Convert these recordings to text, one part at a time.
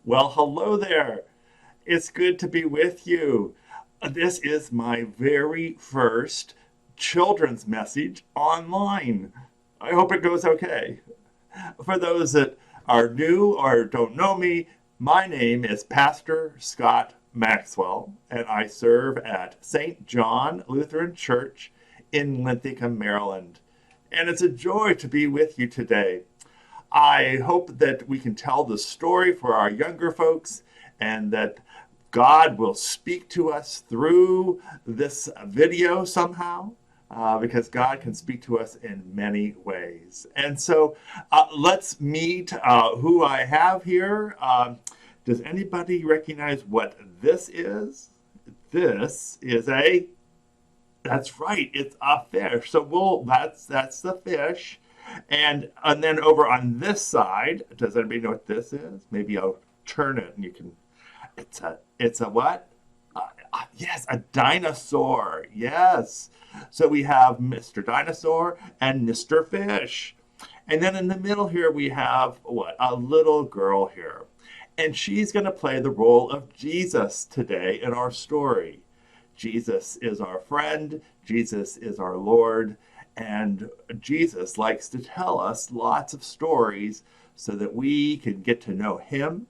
Well, hello there. It's good to be with you. This is my very first children's message online. I hope it goes okay. For those that are new or don't know me, my name is Pastor Scott Maxwell, and I serve at St. John Lutheran Church in Linthicum, Maryland. And it's a joy to be with you today. I hope that we can tell the story for our younger folks and that God will speak to us through this video somehow. Because God can speak to us in many ways. And so let's meet who I have here. Does anybody recognize what this is? This is that's right, it's a fish. So that's the fish. And then over on this side, does anybody know what this is? Maybe I'll turn it and you can. It's a what? Yes, a dinosaur. Yes. So we have Mr. Dinosaur and Mr. Fish. And then in the middle here we have what? A little girl here. And she's going to play the role of Jesus today in our story. Jesus is our friend, Jesus is our Lord, and Jesus likes to tell us lots of stories so that we can get to know him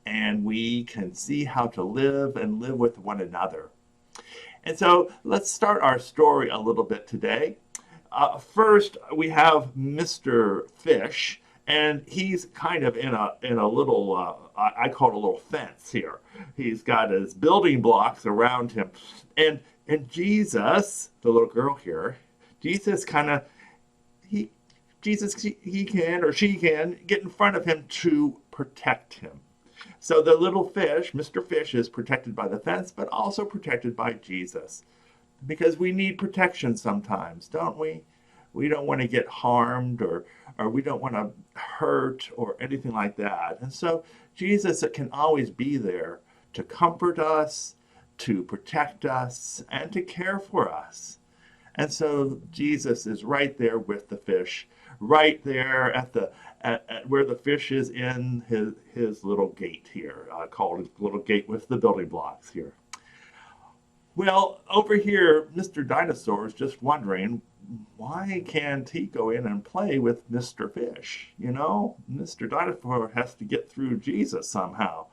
and we can see how to live and live with one another. And so let's start our story a little bit today. First, we have Mr. Fish, and he's kind of in a little, I call it a little fence here. He's got his building blocks around him. And Jesus, the little girl here, Jesus kind of, he can or she can get in front of him to protect him. So the little fish, Mr. Fish, is protected by the fence, but also protected by Jesus. Because we need protection sometimes, don't we? We don't want to get harmed or we don't want to hurt or anything like that. And so Jesus can always be there to comfort us, to protect us, and to care for us. And so Jesus is right there with the fish, right there at where the fish is in his little gate here, called his little gate with the building blocks here. Well, over here, Mr. Dinosaur is just wondering, why can't he go in and play with Mr. Fish? You know, Mr. Dinosaur has to get through Jesus somehow.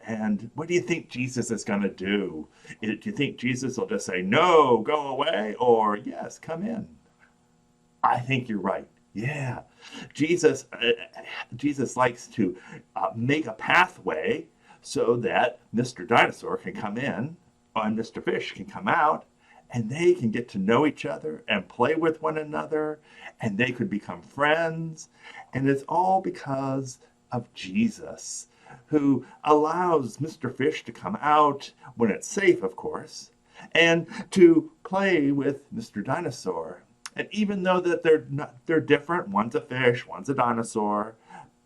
And what do you think Jesus is going to do? Do you think Jesus will just say, no, go away, or yes, come in? I think you're right. Yeah, Jesus likes to make a pathway so that Mr. Dinosaur can come in and Mr. Fish can come out, and they can get to know each other and play with one another, and they could become friends. And it's all because of Jesus, who allows Mr. Fish to come out when it's safe, of course, and to play with Mr. Dinosaur. And even though that they're different, one's a fish, one's a dinosaur,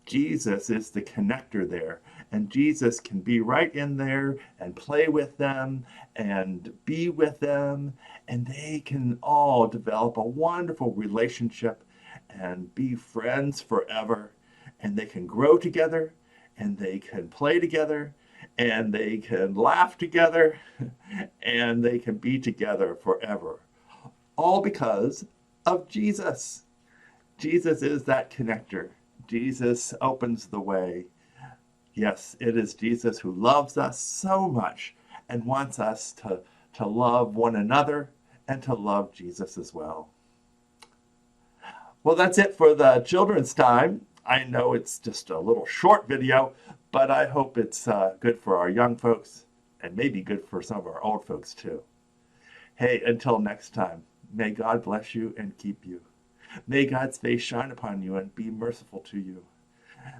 Jesus is the connector there. And Jesus can be right in there and play with them and be with them. And they can all develop a wonderful relationship and be friends forever. And they can grow together and they can play together and they can laugh together and they can be together forever. All because of Jesus. Jesus is that connector. Jesus opens the way. Yes, it is Jesus who loves us so much and wants us to love one another and to love Jesus as well. Well, that's it for the children's time. I know it's just a little short video, but I hope it's good for our young folks and maybe good for some of our old folks too. Hey, until next time, may God bless you and keep you. May God's face shine upon you and be merciful to you.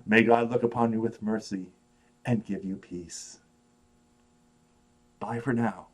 May God look upon you with mercy and give you peace. Bye for now.